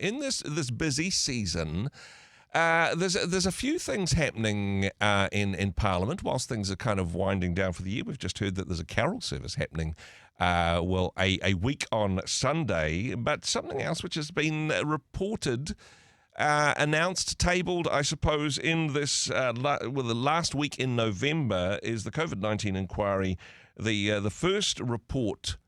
in this busy season, there's a few things happening in Parliament whilst things are kind of winding down for the year. We've just heard that there's a carol service happening, a week on Sunday, but something else which has been reported, announced, tabled, I suppose, in this the last week in November is the COVID-19 inquiry, the first report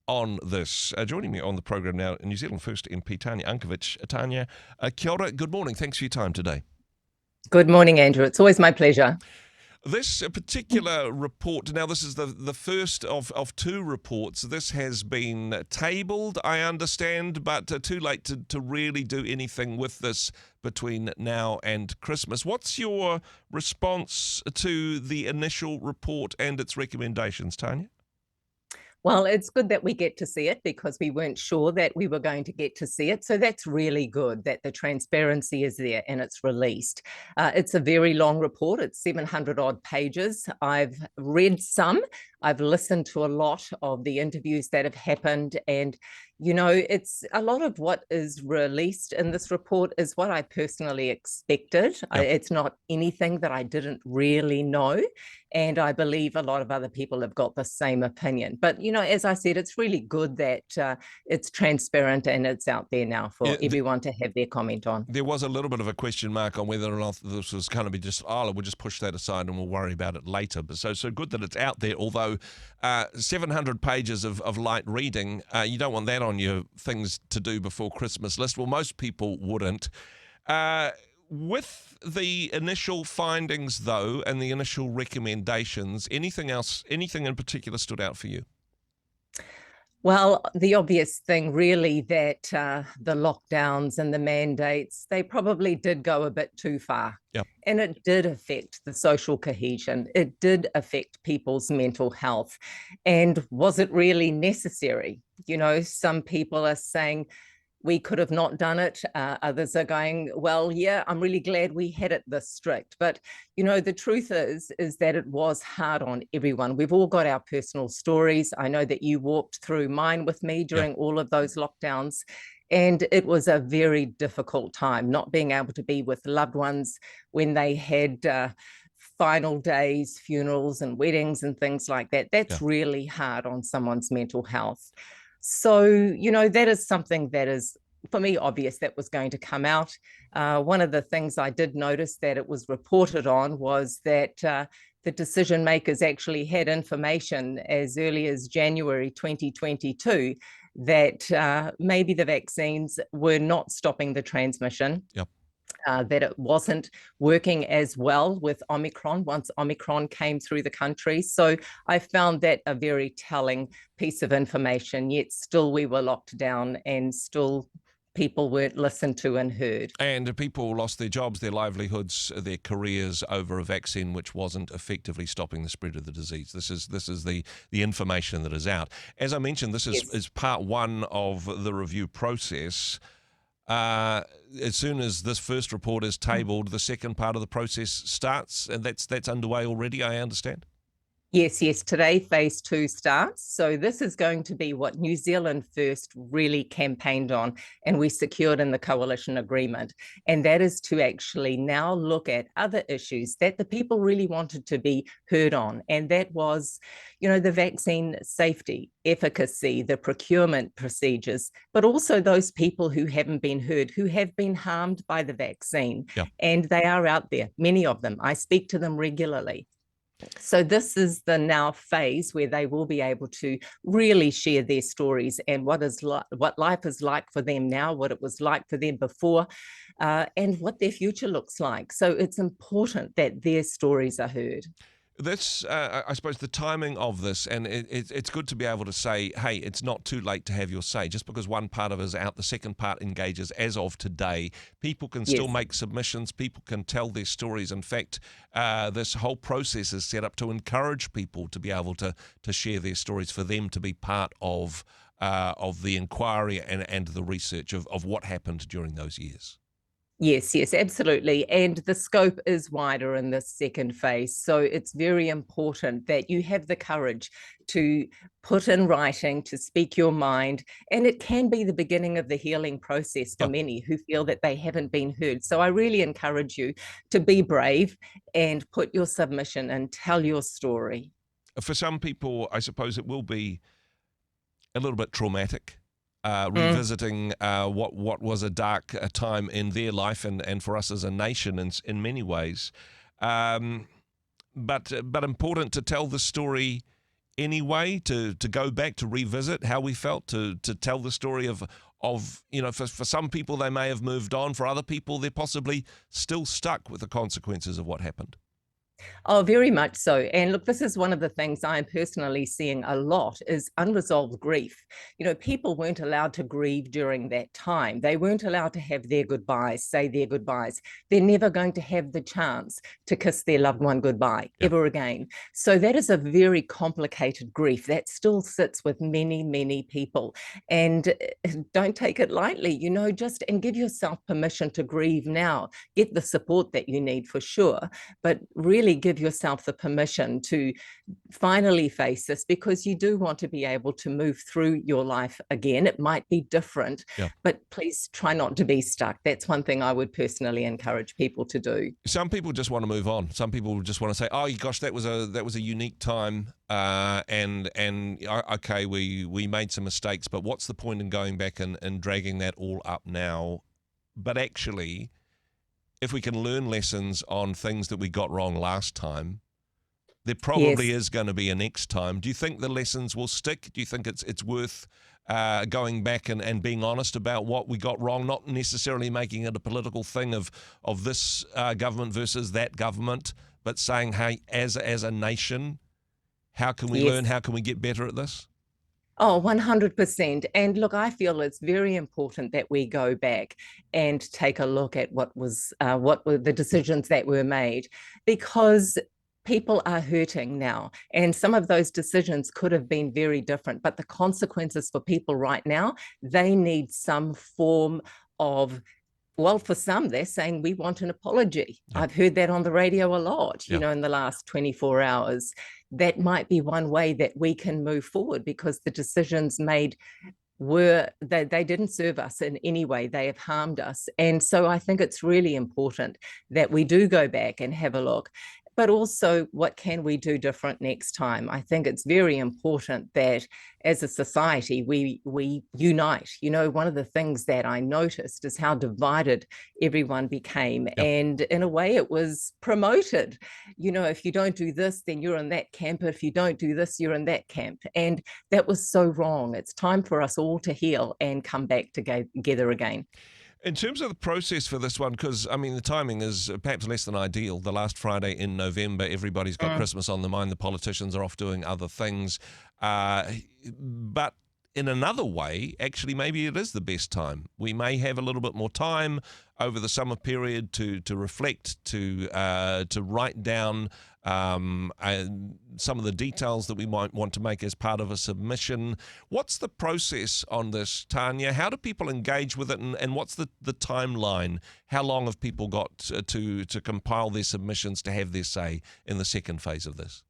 on this. Joining me on the program now, New Zealand First MP Tanya Unkovich. Tanya, kia ora, good morning. Thanks for your time today. Good morning, Andrew. It's always my pleasure. This particular report, now this is the first of two reports. This has been tabled, I understand, but too late to really do anything with this between now and Christmas. What's your response to the initial report and its recommendations, Tanya? Well, it's good that we get to see it because we weren't sure that we were going to get to see it. So that's really good that the transparency is there and it's released. It's a very long report. It's 700 odd pages. I've read some. I've listened to a lot of the interviews that have happened, and it's a lot of what is released in this report is what I personally expected. Yep. It's not anything that I didn't really know, and I believe a lot of other people have got the same opinion. But as I said, it's really good that it's transparent and it's out there now for everyone to have their comment on. There was a little bit of a question mark on whether or not this was going to be just, we'll just push that aside and we'll worry about it later. But so good that it's out there, although 700 pages of light reading, you don't want that on your things to do before Christmas list. Well, most people wouldn't. With the initial findings, though, and the initial recommendations, anything in particular stood out for you? Well, the obvious thing really that the lockdowns and the mandates, they probably did go a bit too far. Yep. And it did affect the social cohesion. It did affect people's mental health. And was it really necessary? Some people are saying, we could have not done it. Others are going, well, yeah, I'm really glad we had it this strict. But, the truth is that it was hard on everyone. We've all got our personal stories. I know that you walked through mine with me during all of those lockdowns. And it was a very difficult time, not being able to be with loved ones when they had final days, funerals and weddings and things like that. That's really hard on someone's mental health. So, that is something that is, for me, obvious that was going to come out. One of the things I did notice that it was reported on was that the decision makers actually had information as early as January 2022 that maybe the vaccines were not stopping the transmission. Yep. That it wasn't working as well with Omicron once Omicron came through the country. So I found that a very telling piece of information, yet still we were locked down and still people weren't listened to and heard. And people lost their jobs, their livelihoods, their careers over a vaccine which wasn't effectively stopping the spread of the disease. This is the information that is out. As I mentioned, this is part one of the review process. As soon as this first report is tabled, the second part of the process starts, and that's underway already, I understand? Yes. Today, phase 2 starts. So this is going to be what New Zealand First really campaigned on, and we secured in the coalition agreement. And that is to actually now look at other issues that the people really wanted to be heard on. And that was, the vaccine safety, efficacy, the procurement procedures, but also those people who haven't been heard, who have been harmed by the vaccine. Yeah. And they are out there, many of them. I speak to them regularly. So this is the now phase where they will be able to really share their stories and what life is like for them now, what it was like for them before, and what their future looks like. So it's important that their stories are heard. This, I suppose, the timing of this, and it's good to be able to say, hey, it's not too late to have your say. Just because one part of it is out, the second part engages as of today. People can still make submissions. People can tell their stories. In fact, this whole process is set up to encourage people to be able to share their stories, for them to be part of the inquiry and the research of what happened during those years. Yes, absolutely. And the scope is wider in this second phase. So it's very important that you have the courage to put in writing, to speak your mind. And it can be the beginning of the healing process for Yeah. many who feel that they haven't been heard. So I really encourage you to be brave and put your submission and tell your story. For some people, I suppose it will be a little bit traumatic, Mm. revisiting what was a dark time in their life and for us as a nation in many ways. Um, but important to tell the story anyway, to go back to revisit how we felt, to tell the story of for some people they may have moved on, for other people they're possibly still stuck with the consequences of what happened. Oh, very much so. And look, this is one of the things I'm personally seeing a lot is unresolved grief. People weren't allowed to grieve during that time. They weren't allowed to have their goodbyes, say their goodbyes. They're never going to have the chance to kiss their loved one goodbye Yeah. ever again. So that is a very complicated grief that still sits with many, many people. And don't take it lightly, and give yourself permission to grieve now. Get the support that you need for sure, but really give yourself the permission to finally face this, because you do want to be able to move through your life again. It might be different, Yeah. but please try not to be stuck. That's one thing I would personally encourage people to do. Some people just want to move on. Some people just want to say, "Oh gosh, that was a unique time, and okay, we made some mistakes, but what's the point in going back and dragging that all up now?" But actually, if we can learn lessons on things that we got wrong last time, there probably Yes. is going to be a next time. Do you think the lessons will stick? Do you think it's worth going back and being honest about what we got wrong, not necessarily making it a political thing of this government versus that government, but saying, hey, as a nation, how can we learn? Yes. How can we get better at this? Oh, 100%. And look, I feel it's very important that we go back and take a look at what were the decisions that were made, because people are hurting now. And some of those decisions could have been very different, but the consequences for people right now, they need some form of, well, for some, they're saying we want an apology. Yeah. I've heard that on the radio a lot, Yeah. in the last 24 hours. That might be one way that we can move forward, because the decisions made they didn't serve us in any way. They have harmed us. And so I think it's really important that we do go back and have a look. But also, what can we do different next time? I think it's very important that as a society, we unite. One of the things that I noticed is how divided everyone became. Yep. And in a way, it was promoted. If you don't do this, then you're in that camp. If you don't do this, you're in that camp. And that was so wrong. It's time for us all to heal and come back together again. In terms of the process for this one, because, I mean, the timing is perhaps less than ideal. The last Friday in November, everybody's got Christmas on their mind. The politicians are off doing other things. But in another way, actually, maybe it is the best time. We may have a little bit more time over the summer period to reflect, to write down some of the details that we might want to make as part of a submission. What's the process on this, Tanya? How do people engage with it, and what's the timeline? How long have people got to compile their submissions to have their say in the second phase of this?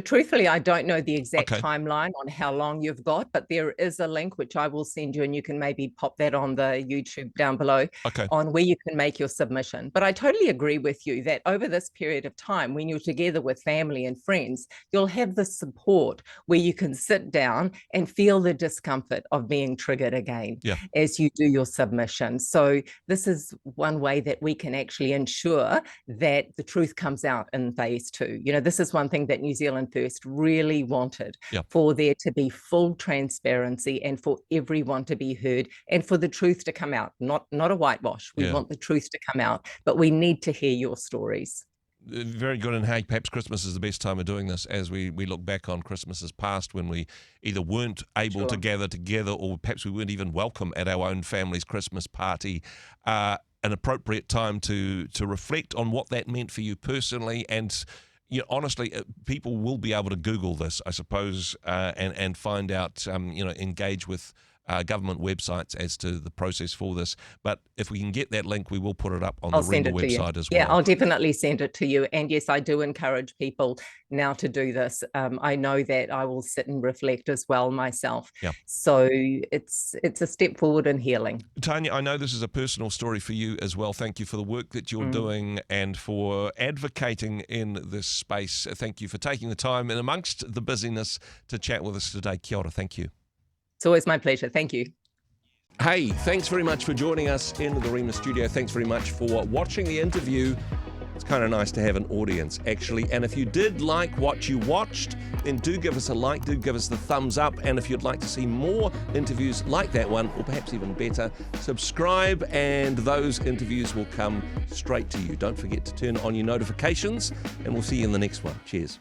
Truthfully, I don't know the exact Okay. timeline on how long you've got, but there is a link which I will send you, and you can maybe pop that on the YouTube down below Okay. on where you can make your submission. But I totally agree with you that over this period of time, when you're together with family and friends, you'll have the support where you can sit down and feel the discomfort of being triggered again as you do your submission. So this is one way that we can actually ensure that the truth comes out in phase 2. This is one thing that New Zealand First really wanted, for there to be full transparency and for everyone to be heard and for the truth to come out, not a whitewash. We want the truth to come out, but we need to hear your stories. Very good. And hey, perhaps Christmas is the best time of doing this, as we look back on Christmases past when we either weren't able to gather together, or perhaps we weren't even welcome at our own family's Christmas party. An appropriate time to reflect on what that meant for you personally. And honestly, people will be able to Google this, I suppose, and find out, engage with government websites as to the process for this. But if we can get that link, we will put it up on I'll the send Rhema it to you. website as well. Yeah, I'll definitely send it to you. And yes, I do encourage people now to do this. I know that I will sit and reflect as well myself. Yeah. So it's a step forward in healing. Tanya, I know this is a personal story for you as well. Thank you for the work that you're doing and for advocating in this space. Thank you for taking the time in amongst the busyness to chat with us today. Kia ora, thank you. It's always my pleasure. Thank you. Hey, thanks very much for joining us in the Rhema studio. Thanks very much for watching the interview. It's kind of nice to have an audience, actually. And if you did like what you watched, then do give us a like, do give us the thumbs up. And if you'd like to see more interviews like that one, or perhaps even better, subscribe and those interviews will come straight to you. Don't forget to turn on your notifications, and we'll see you in the next one. Cheers.